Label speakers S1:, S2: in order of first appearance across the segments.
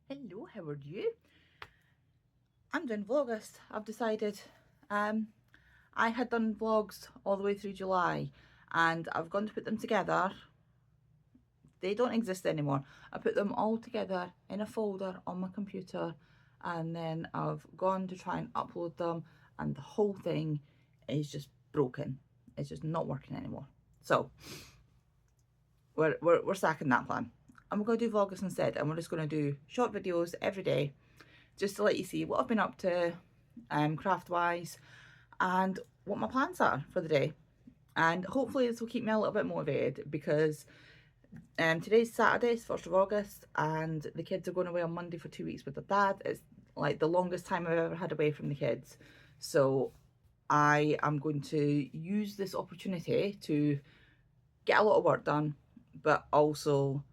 S1: Hello, how are you? I'm doing Vlogmas. I've decided I had done vlogs all the way through July and I've gone to put them together. They don't exist anymore. I put them all together in a folder on my computer and then I've gone to try and upload them and the whole thing is just broken. It's just not working anymore. So we're sacking that plan. And we're going to do Vlogmas instead, and we're just going to do short videos every day just to let you see what I've been up to craft wise and what my plans are for the day. And hopefully this will keep me a little bit motivated because today's Saturday, it's 1st of August, and the kids are going away on Monday for 2 weeks with their dad. It's like the longest time I've ever had away from the kids. So I am going to use this opportunity to get a lot of work done, but also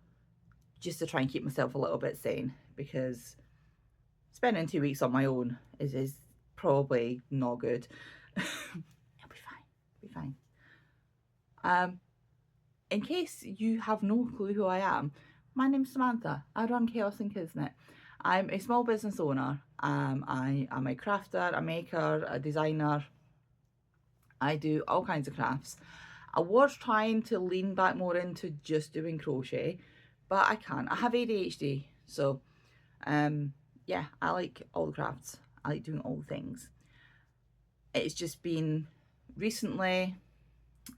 S1: just to try and keep myself a little bit sane, because spending 2 weeks on my own is probably not good. It'll be fine. Be fine. In case you have no clue who I am, my name's Samantha. I run Chaos and Kismet. I'm a small business owner. I am a crafter, a maker, a designer. I do all kinds of crafts. I was trying to lean back more into just doing crochet, but I can't. I have ADHD, so yeah, I like all the crafts. I like doing all the things. It's just been recently,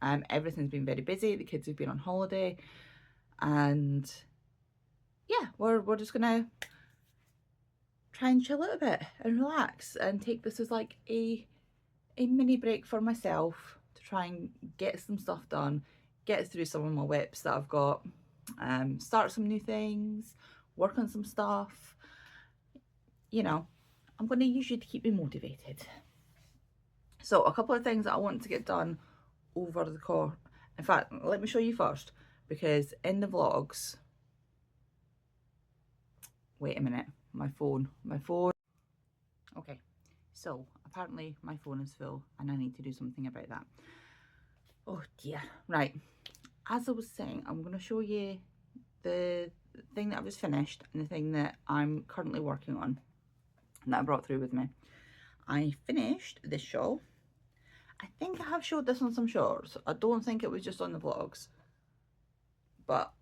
S1: everything's been very busy. The kids have been on holiday, and yeah, we're just gonna try and chill out a bit and relax and take this as like a mini break for myself to try and get some stuff done, get through some of my whips that I've got, start some new things, work on some stuff. You know, I'm going to use you to keep me motivated. So a couple of things that I want to get done over the course. In fact, let me show you first, because in the vlogs, wait a minute, my phone. Okay, so apparently my phone is full and I need to do something about that. Oh dear. Right, as I was saying, I'm going to show you the thing that I've just finished and the thing that I'm currently working on that I brought through with me. I finished this shawl. I think I have showed this on some shorts. I don't think it was just on the vlogs, but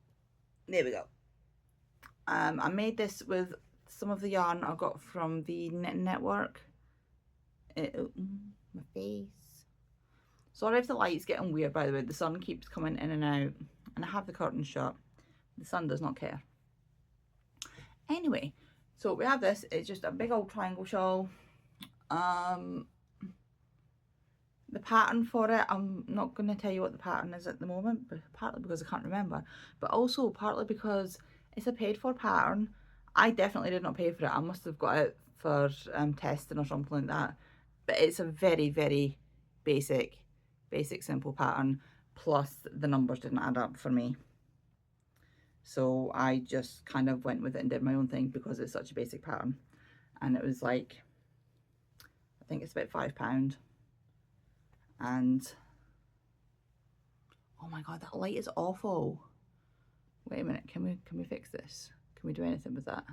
S1: there we go. I made this with some of the yarn I got from the Knit Network. My face. Sorry if the light's getting weird, by the way. The sun keeps coming in and out, and I have the curtains shut. The sun does not care. Anyway, so we have this. It's just a big old triangle shawl. The pattern for it, I'm not going to tell you what the pattern is at the moment, but partly because I can't remember, but also partly because it's a paid for pattern. I definitely did not pay for it. I must have got it for testing or something like that. But it's a very, very basic simple pattern, plus the numbers didn't add up for me. So I just kind of went with it and did my own thing because it's such a basic pattern. And it was like, I think it's about £5. And oh my god, that light is awful. Wait a minute, can we fix this? Can we do anything with that?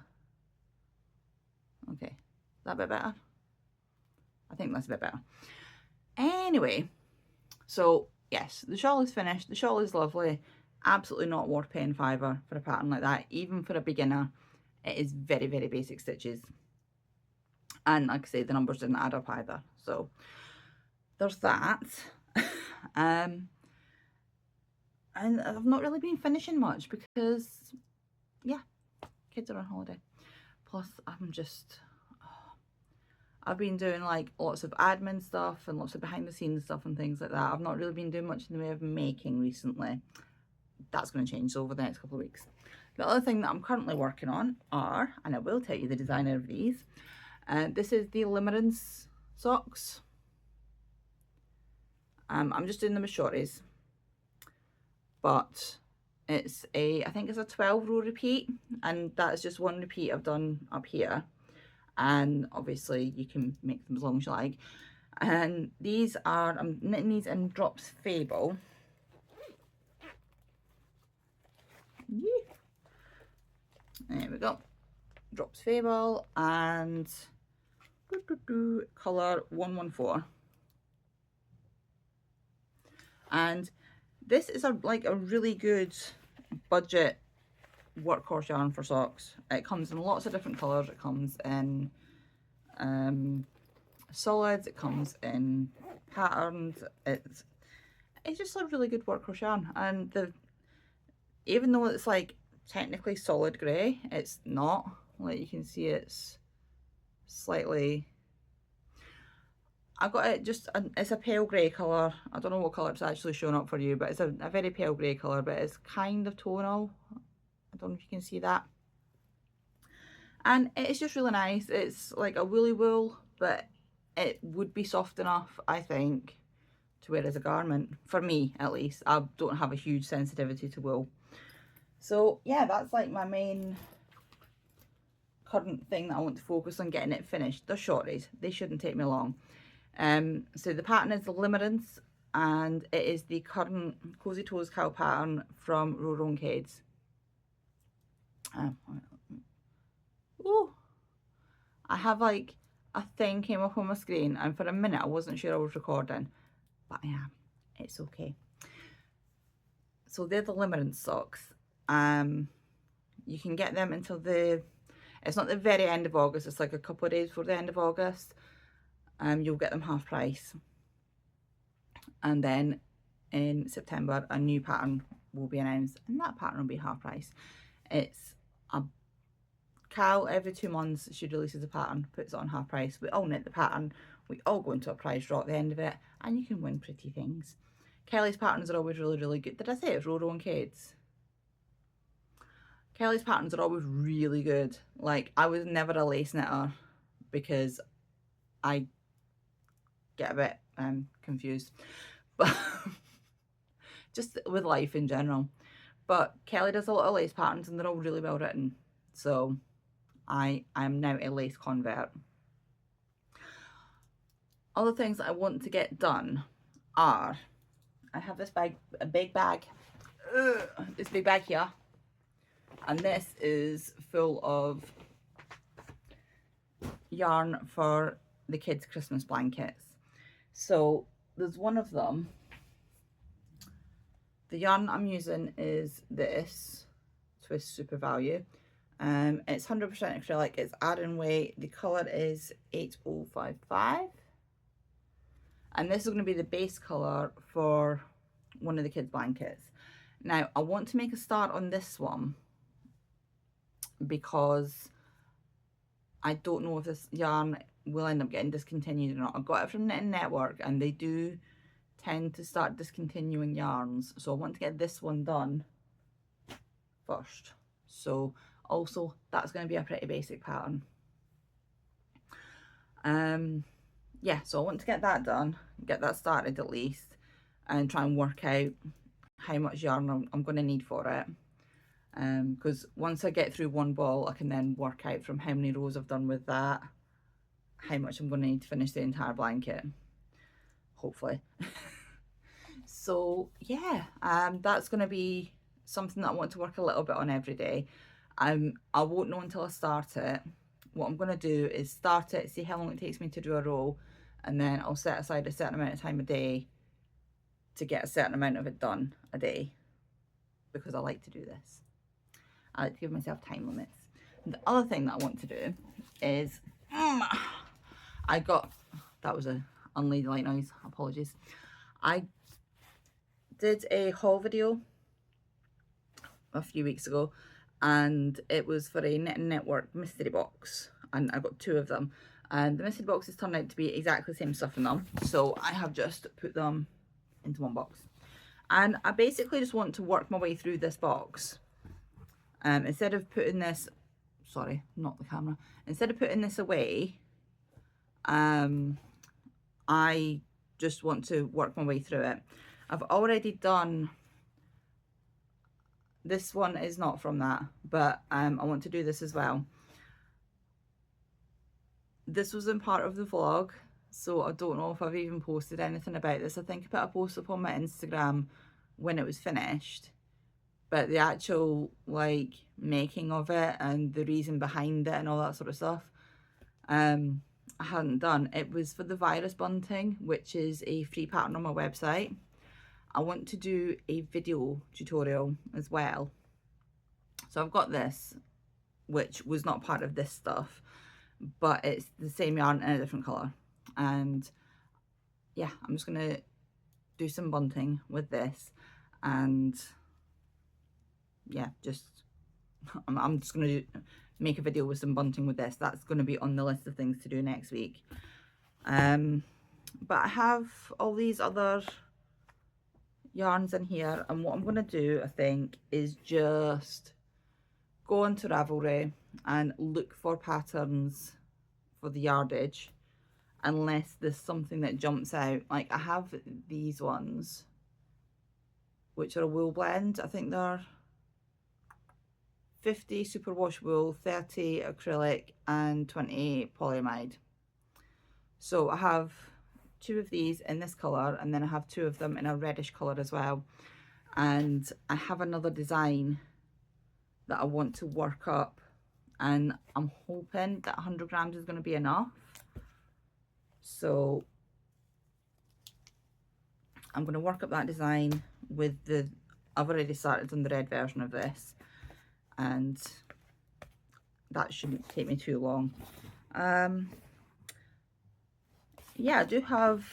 S1: Okay, is that a bit better? I think that's a bit better. Anyway, so yes, the shawl is finished. The shawl is lovely. Absolutely not worth paying £5 for a pattern like that, even for a beginner. It is very, very basic stitches. And like I say, the numbers didn't add up either. So there's that. And I've not really been finishing much because, yeah, kids are on holiday. Plus, I've been doing like lots of admin stuff and lots of behind the scenes stuff and things like that. I've not really been doing much in the way of making recently. That's going to change over the next couple of weeks. The other thing that I'm currently working on are, and I will tell you the designer of these, this is the Limerence socks. I'm just doing them as shorties, but it's I think it's a 12 row repeat, and that is just one repeat I've done up here, and obviously you can make them as long as you like. And these are, I'm knitting these in Drops Fable. There we go. Drops Fable, and colour 114. And this is like a really good budget workhorse yarn for socks. It comes in lots of different colours. It comes in solids, it comes in patterns. It's just a really good workhorse yarn, and even though it's like technically solid grey, it's not. Like you can see, it's slightly, I got it just, it's a pale grey colour. I don't know what colour it's actually showing up for you, but it's a very pale grey colour, but it's kind of tonal. I don't know if you can see that. And it's just really nice. It's like a woolly wool, but it would be soft enough, I think, to wear as a garment. For me, at least. I don't have a huge sensitivity to wool. So yeah, that's like my main current thing that I want to focus on, getting it finished. They're shorties. They shouldn't take me long. So the pattern is the Limerence, and it is the current Cozy Toes cowl pattern from Roro and Cades. Oh, I have like a thing came up on my screen, and for a minute I wasn't sure I was recording, but I am. It's okay. So they're the Limerence socks. You can get them until it's not the very end of August, it's like a couple of days before the end of August. You'll get them half price, and then in September a new pattern will be announced, and that pattern will be half price. It's a cowl. Every 2 months she releases a pattern, puts it on half price. We all knit the pattern, we all go into a prize draw at the end of it, and you can win pretty things. Kelly's patterns are always really good. Did I say it's Roro and Cades? Kelly's patterns are always really good. Like, I was never a lace knitter because I get a bit confused, but just with life in general. But Kelly does a lot of lace patterns, and they're all really well written. So I am now a lace convert. Other things that I want to get done are, I have this bag, a big bag, this big bag here, and this is full of yarn for the kids' Christmas blankets. So there's one of them. The yarn I'm using is this Twist Super Value. It's 100% acrylic, it's Aran weight, the colour is 8055, and this is going to be the base colour for one of the kids' blankets. Now I want to make a start on this one because I don't know if this yarn will end up getting discontinued or not. I got it from Knitting Network, and they do tend to start discontinuing yarns, so I want to get this one done first. So also that's going to be a pretty basic pattern. Yeah, so I want to get that done, get that started at least, and try and work out how much yarn I'm going to need for it. Because once I get through one ball, I can then work out from how many rows I've done with that, how much I'm going to need to finish the entire blanket, hopefully. So yeah, that's going to be something that I want to work a little bit on every day. I won't know until I start it. What I'm going to do is start it, see how long it takes me to do a row, and then I'll set aside a certain amount of time a day to get a certain amount of it done a day, because I like to do this. I like to give myself time limits. And the other thing that I want to do is, I got, that was a unladylike noise, apologies. I did a haul video a few weeks ago, and it was for a Knitting Network mystery box, and I got 2 of them, and the mystery boxes turned out to be exactly the same stuff in them, so I have just put them into one box. And I basically just want to work my way through this box. Instead of putting this, sorry, not the camera, instead of putting this away, I just want to work my way through it. I've already done, this one is not from that, but I want to do this as well. This was in part of the vlog, so I don't know if I've even posted anything about this. I think I put a post up on my Instagram when it was finished, but the actual like making of it and the reason behind it and all that sort of stuff, I hadn't done. It was for the virus bunting, which is a free pattern on my website. I want to do a video tutorial as well. So I've got this, which was not part of this stuff, but it's the same yarn in a different colour. And yeah, I'm just going to do some bunting with this, and yeah, just I'm just going to make a video with some bunting with this. That's going to be on the list of things to do next week. But I have all these other yarns in here, and what I'm going to do, I think, is just go onto Ravelry and look for patterns for the yardage, unless there's something that jumps out. Like I have these ones, which are a wool blend. I think they're 50 superwash wool, 30 acrylic and 20 polyamide. So I have 2 of these in this colour, and then I have 2 of them in a reddish colour as well. And I have another design that I want to work up, and I'm hoping that 100 grams is going to be enough. So I'm going to work up that design with I've already started on the red version of this, and that shouldn't take me too long. Yeah, I do have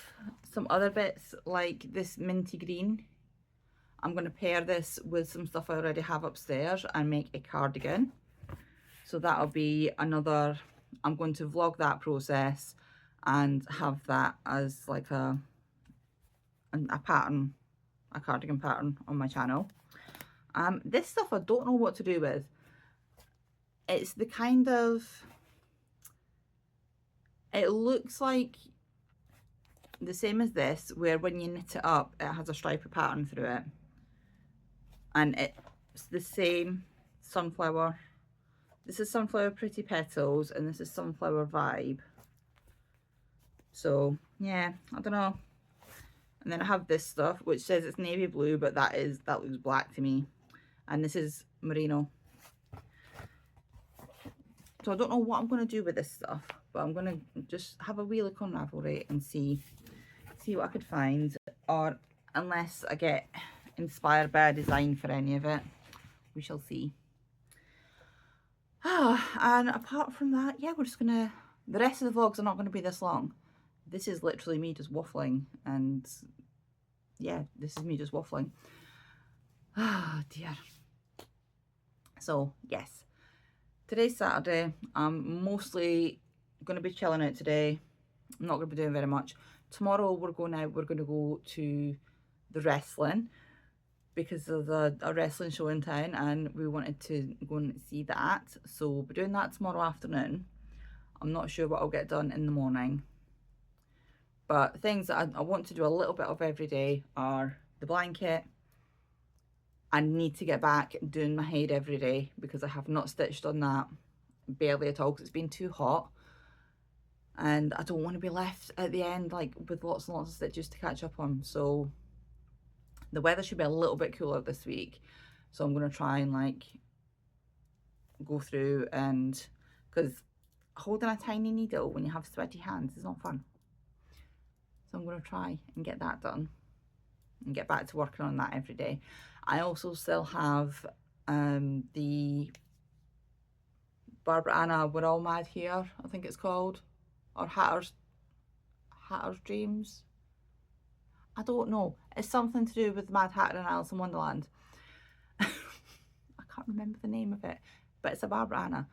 S1: some other bits like this minty green. I'm going to pair this with some stuff I already have upstairs and make a cardigan. So that'll be another, I'm going to vlog that process and have that as like a pattern, a cardigan pattern on my channel. This stuff I don't know what to do with. It's the kind of, it looks like the same as this, where when you knit it up it has a stripy pattern through it, and it's the same sunflower. This is Sunflower Pretty Petals and this is Sunflower Vibe. So yeah, I don't know. And then I have this stuff which says it's navy blue, but that looks black to me, and this is merino. So I don't know what I'm going to do with this stuff, but I'm going to just have a wee look on Ravelry and see what I could find, or unless I get inspired by a design for any of it, we shall see. And apart from that, yeah, we're just gonna, the rest of the vlogs are not going to be this long. This is literally me just waffling, and yeah, this is me just waffling. Ah, dear. So yes, today's Saturday. I'm mostly going to be chilling out today. I'm not going to be doing very much. Tomorrow we're going out, we're going to go to the wrestling, because there's a wrestling show in town and we wanted to go and see that. So we'll be doing that tomorrow afternoon. I'm not sure what I'll get done in the morning. But things that I want to do a little bit of every day are the blanket. I need to get back doing my head every day, because I have not stitched on that barely at all, because it's been too hot. And I don't want to be left at the end like with lots and lots of stitches to catch up on. So the weather should be a little bit cooler this week, so I'm going to try and like go through, and because holding a tiny needle when you have sweaty hands is not fun. So I'm going to try and get that done and get back to working on that every day. I also still have the Barbara Anna We're All Mad Here, I think it's called, or Hatter's Dreams. I don't know. It's something to do with Mad Hatter and Alice in Wonderland. I can't remember the name of it, but it's a Barbara Anna,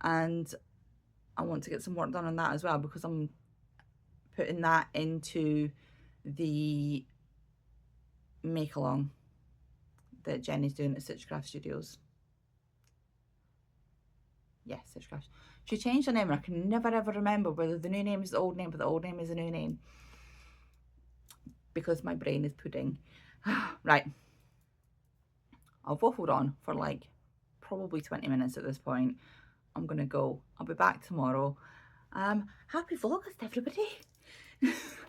S1: and I want to get some work done on that as well, because I'm putting that into the make along that Jenny's doing at Stitchcraft Studios. Yes, Stitchcraft. She changed her name and I can never ever remember whether the new name is the old name or the old name is the new name, because my brain is pudding. Right, I've waffled on for like probably 20 minutes at this point. I'm gonna go. I'll be back tomorrow. Happy Vlogmas, everybody.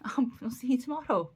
S1: I'll see you tomorrow.